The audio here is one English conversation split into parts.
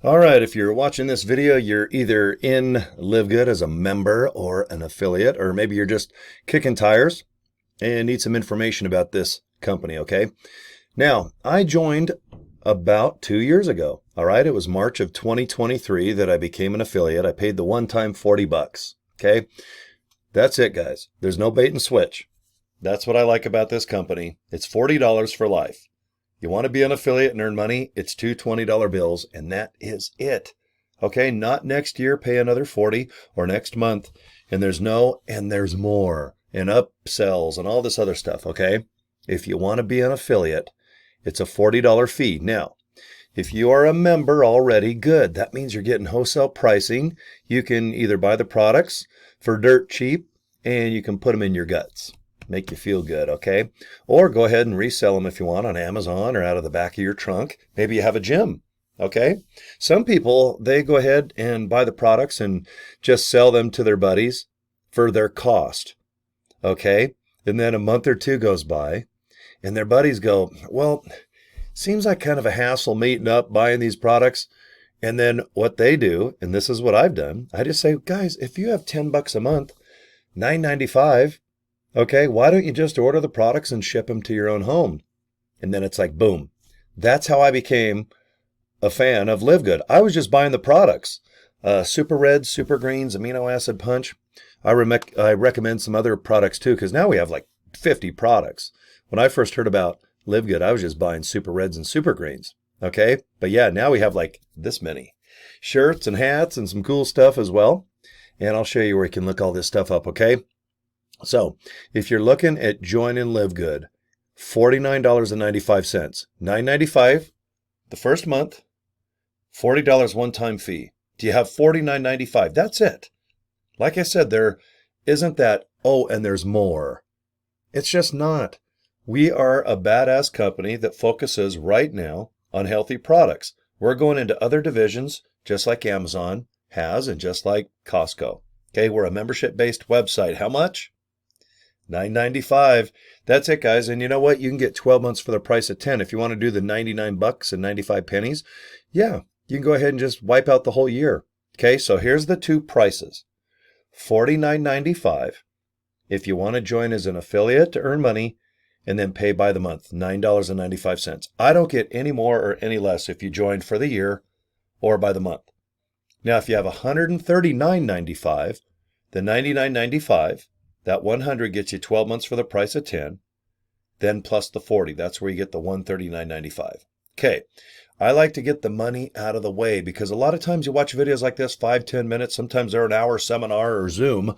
All right, if you're watching this video, you're either in LiveGood as a member or an affiliate, or maybe you're just kicking tires and need some information about this company, okay? Now, I joined about 2 years ago, all right? It was March of 2023 that I became an affiliate. I paid the one-time 40 bucks, okay? That's it, guys. There's no bait and switch. That's what I like about this company. It's $40 for life. You want to be an affiliate and earn money, it's two $20 bills, and that is it. Okay, not next year, pay another 40, or next month, and there's more, and upsells, and all this other stuff, okay? If you want to be an affiliate, it's a $40 fee. Now, if you are a member already, good. That means you're getting wholesale pricing. You can either buy the products for dirt cheap, and you can put them in your guts. Make you feel good, okay? Or go ahead and resell them if you want on Amazon or out of the back of your trunk. Maybe you have a gym, okay? Some people, they go ahead and buy the products and just sell them to their buddies for their cost, okay? And then a month or two goes by, and their buddies go, well, seems like kind of a hassle meeting up, buying these products. And then what they do, and this is what I've done, I just say, guys, if you have 10 bucks a month, $9.95, okay, why don't you just order the products and ship them to your own home? And then it's like, boom. That's how I became a fan of LiveGood. I was just buying the products. Super Reds, Super Greens, Amino Acid Punch. I recommend some other products too, because now we have like 50 products. When I first heard about LiveGood, I was just buying Super Reds and Super Greens. Okay, but yeah, now we have like this many shirts and hats and some cool stuff as well. And I'll show you where you can look all this stuff up, okay? So if you're looking at joining LiveGood, $49.95, $9.95 the first month, $40 one-time fee. Do you have $49.95? That's it. Like I said, there isn't that, oh, and there's more. It's just not. We are a badass company that focuses right now on healthy products. We're going into other divisions, just like Amazon has and just like Costco. Okay, we're a membership-based website. How much? $9.95. That's it, guys. And you know what? You can get 12 months for the price of 10. If you want to do the 99 bucks and 95 pennies, yeah, you can go ahead and just wipe out the whole year. Okay, so here's the two prices. $49.95 if you want to join as an affiliate to earn money, and then pay by the month, $9.95. I don't get any more or any less if you join for the year or by the month. Now, if you have $139.95, the $99.95, that 100 gets you 12 months for the price of 10, then plus the 40. That's where you get the $139.95. Okay, I like to get the money out of the way because a lot of times you watch videos like this, 5-10 minutes, sometimes they're an hour seminar or Zoom,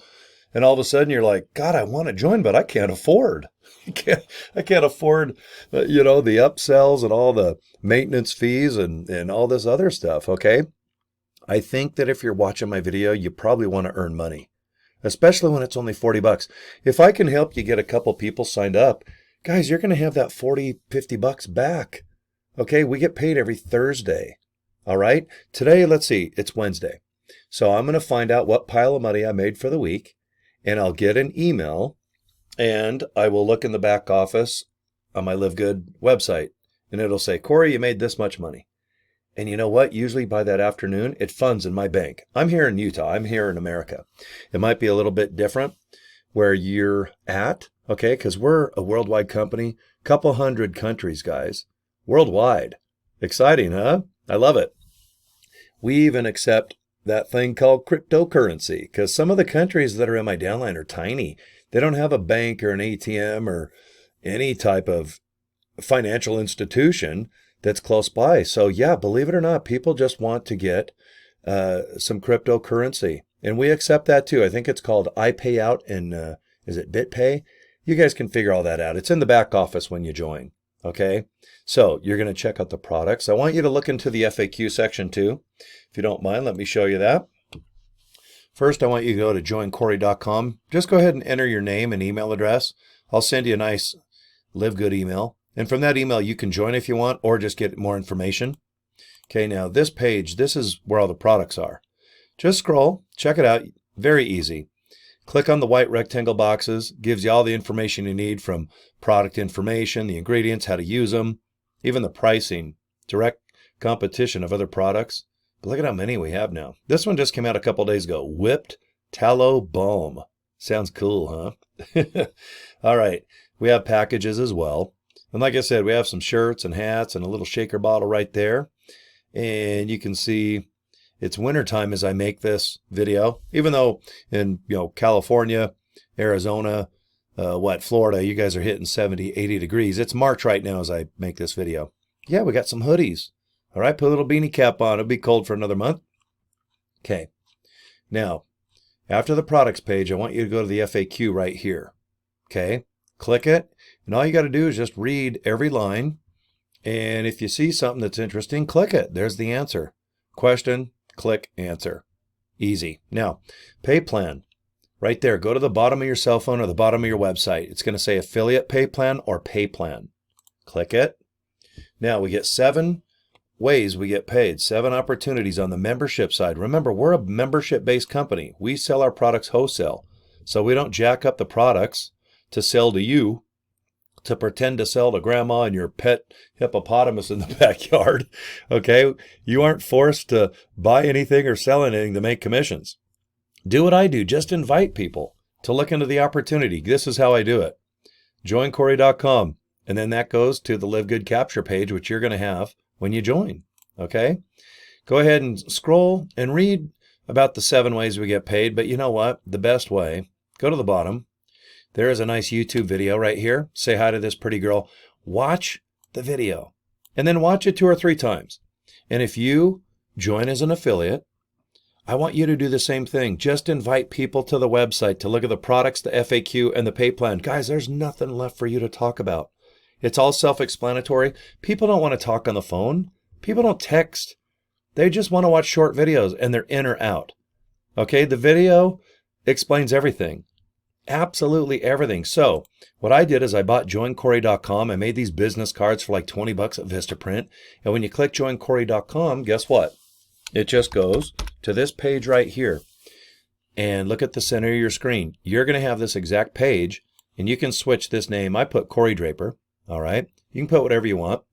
and all of a sudden you're like, God, I want to join, but I can't afford. I can't afford, the upsells and all the maintenance fees and all this other stuff, okay? I think that if you're watching my video, you probably want to earn money, especially when it's only 40 bucks. If I can help you get a couple people signed up, guys, you're going to have that 40, 50 bucks back. Okay, we get paid every Thursday. All right, today, let's see, it's Wednesday. So I'm going to find out what pile of money I made for the week, and I'll get an email, and I will look in the back office on my LiveGood website, and it'll say, Cory, you made this much money. And you know what? Usually by that afternoon, it funds in my bank. I'm here in Utah. I'm here in America. It might be a little bit different where you're at, okay? Because we're a worldwide company, couple hundred countries, guys. Worldwide. Exciting, huh? I love it. We even accept that thing called cryptocurrency because some of the countries that are in my downline are tiny. They don't have a bank or an ATM or any type of financial institution that's close by. So yeah, believe it or not, people just want to get some cryptocurrency. And we accept that too. I think it's called iPayout and is it BitPay? You guys can figure all that out. It's in the back office when you join. Okay. So you're going to check out the products. I want you to look into the FAQ section too. If you don't mind, let me show you that. First, I want you to go to joincory.com. Just go ahead and enter your name and email address. I'll send you a nice LiveGood email. And from that email, you can join if you want or just get more information. Okay, now this page, this is where all the products are. Just scroll, check it out, very easy. Click on the white rectangle boxes, gives you all the information you need from product information, the ingredients, how to use them, even the pricing, direct competition of other products. But look at how many we have now. This one just came out a couple days ago. Whipped tallow balm. Sounds cool, huh? All right. We have packages as well. And like I said, we have some shirts and hats and a little shaker bottle right there. And you can see it's wintertime as I make this video. Even though in California, Arizona, Florida, you guys are hitting 70, 80 degrees. It's March right now as I make this video. Yeah, we got some hoodies. All right, put a little beanie cap on. It'll be cold for another month. Okay. Now, after the products page, I want you to go to the FAQ right here. Okay. Click it. And all you got to do is just read every line. And if you see something that's interesting, click it. There's the answer. Question, click, answer. Easy. Now, pay plan. Right there. Go to the bottom of your cell phone or the bottom of your website. It's going to say affiliate pay plan or pay plan. Click it. Now, we get 7 ways we get paid, 7 opportunities on the membership side. Remember, we're a membership-based company. We sell our products wholesale. So we don't jack up the products to sell to you, to pretend to sell to grandma and your pet hippopotamus in the backyard. Okay? You aren't forced to buy anything or sell anything to make commissions. Do what I do. Just invite people to look into the opportunity. This is how I do it. Joincory.com. And then that goes to the Live Good capture page, which you're going to have when you join. Okay? Go ahead and scroll and read about the 7 ways we get paid. But you know what? The best way, go to the bottom. There is a nice YouTube video right here. Say hi to this pretty girl. Watch the video. And then watch it 2 or 3 times. And if you join as an affiliate, I want you to do the same thing. Just invite people to the website to look at the products, the FAQ, and the pay plan. Guys, there's nothing left for you to talk about. It's all self-explanatory. People don't want to talk on the phone. People don't text. They just want to watch short videos, and they're in or out. Okay, the video explains everything. Absolutely everything. So what I did is I bought joincory.com. I made these business cards for like 20 bucks at Vistaprint. And when you click joincory.com, guess what? It just goes to this page right here. And look at the center of your screen. You're going to have this exact page, and you can switch this name. I put Cory Draper. All right. You can put whatever you want.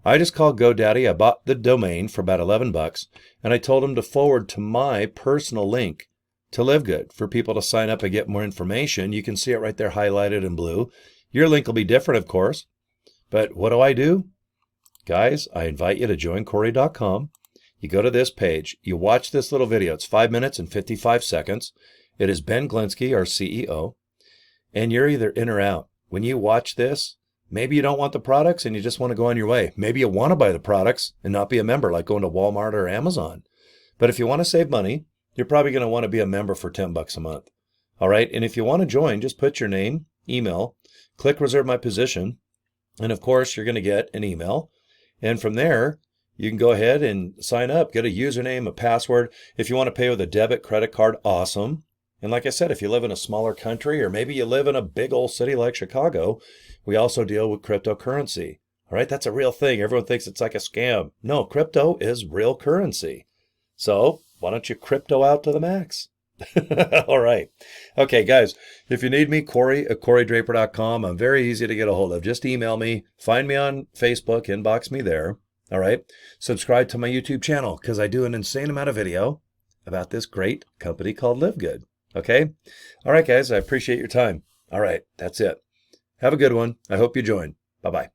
I just called GoDaddy. I bought the domain for about 11 bucks, and I told them to forward to my personal link to LiveGood for people to sign up and get more information. You can see it right there highlighted in blue. Your link will be different, of course. But what do? Guys, I invite you to joincory.com. You go to this page. You watch this little video. It's 5 minutes and 55 seconds. It is Ben Glinsky, our CEO, and you're either in or out. When you watch this, maybe you don't want the products and you just want to go on your way. Maybe you want to buy the products and not be a member, like going to Walmart or Amazon. But if you want to save money, you're probably going to want to be a member for 10 bucks a month. All right. And if you want to join, just put your name, email, click reserve my position. And of course, you're going to get an email. And from there, you can go ahead and sign up, get a username, a password. If you want to pay with a debit, credit card, awesome. And like I said, if you live in a smaller country, or maybe you live in a big old city like Chicago, we also deal with cryptocurrency. All right, that's a real thing. Everyone thinks it's like a scam. No, crypto is real currency. So why don't you crypto out to the max? All right. Okay, guys, if you need me, Cory at CoryDraper.com. I'm very easy to get a hold of. Just email me. Find me on Facebook. Inbox me there. All right. Subscribe to my YouTube channel because I do an insane amount of video about this great company called LiveGood. Okay? All right, guys, I appreciate your time. All right, that's it. Have a good one. I hope you join. Bye-bye.